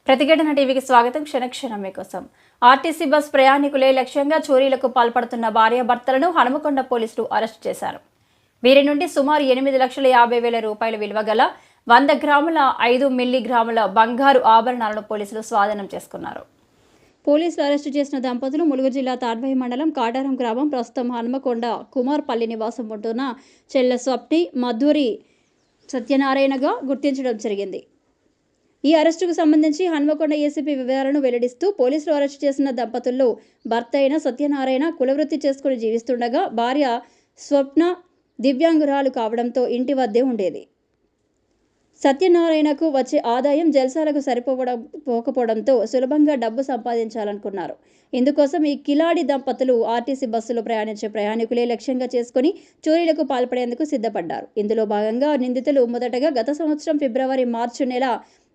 ప్రతిఘటన టీవీకి స్వాగతం. క్షణక్షణం మీకోసం. ఆర్టీసీ బస్ ప్రయాణికులే లక్ష్యంగా చోరీలకు పాల్పడుతున్న భార్యాభర్తలను హనుమకొండ పోలీసులు అరెస్టు చేశారు. వీరి నుండి సుమారు 8,50,000 రూపాయల విలువ గల 100 గ్రాముల 5 మిల్లీగ్రాముల బంగారు ఆభరణాలను పోలీసులు స్వాధీనం చేసుకున్నారు. పోలీసులు అరెస్టు చేసిన దంపతులు ములుగు జిల్లా తాడ్వాయి మండలం కాటారం గ్రామం, ప్రస్తుతం హనుమకొండ కుమార్పల్లి నివాసం ఉంటున్న చెల్ల స్వప్ని, మధురి సత్యనారాయణగా గుర్తించడం జరిగింది. ఈ అరెస్టుకు సంబంధించి హన్మకొండ ఏసీపీ వివరాలను వెల్లడిస్తూ, పోలీసులు అరెస్టు చేసిన దంపతుల్లో భర్త అయిన సత్యనారాయణ కులవృత్తి చేసుకుని జీవిస్తుండగా, భార్య స్వప్న దివ్యాంగురాలు కావడంతో ఇంటి వద్దే ఉండేది. సత్యనారాయణకు వచ్చే ఆదాయం జల్సాలకు సరిపోకపోవడంతో సులభంగా డబ్బు సంపాదించాలనుకున్నారు. ఇందుకోసం ఈ కిలాడి దంపతులు ఆర్టీసీ బస్సులో ప్రయాణించే ప్రయాణికులే లక్ష్యంగా చేసుకుని చోరీలకు పాల్పడేందుకు సిద్ధపడ్డారు. ఇందులో భాగంగా నిందితులు మొదటగా గత సంవత్సరం ఫిబ్రవరి, మార్చి నెల,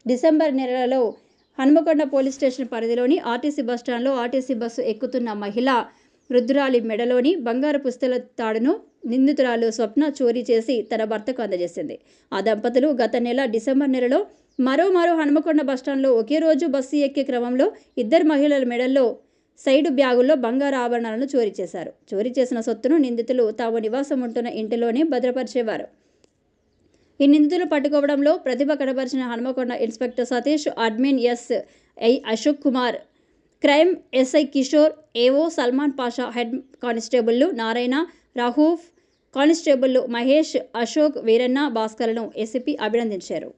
డిసెంబర్ నెలలో హన్మకొండ పోలీస్ స్టేషన్ పరిధిలోని ఆర్టీసీ బస్టాండ్లో ఆర్టీసీ బస్సు ఎక్కుతున్న మహిళ వృద్ధురాలి మెడలోని బంగారు పుస్తల తాడును నిందితురాలు స్వప్న చోరీ చేసి తన భర్తకు అందజేసింది. ఆ దంపతులు గత నెల డిసెంబర్ నెలలో మరోమారు హన్మకొండ బస్టాండ్లో ఒకే రోజు బస్సు ఎక్కే క్రమంలో ఇద్దరు మహిళల మెడల్లో సైడు బ్యాగుల్లో బంగారు ఆభరణాలను చోరీ చేశారు. చోరీ చేసిన సొత్తును నిందితులు తాము నివాసం ఉంటున్న ఇంటిలోనే భద్రపరిచేవారు. ఈ నిందితులు పట్టుకోవడంలో ప్రతిభ కనబరిచిన Hanamkonda inspector Satish, admin SI Ashok Kumar, crime SI Kishore, AO Salman Pasha, head కానిస్టేబుళ్లు నారాయణ, రహూఫ్, కానిస్టేబుళ్లు మహేష్, అశోక్, వీరన్న, భాస్కర్లను ఏసీపీ అభినందించారు.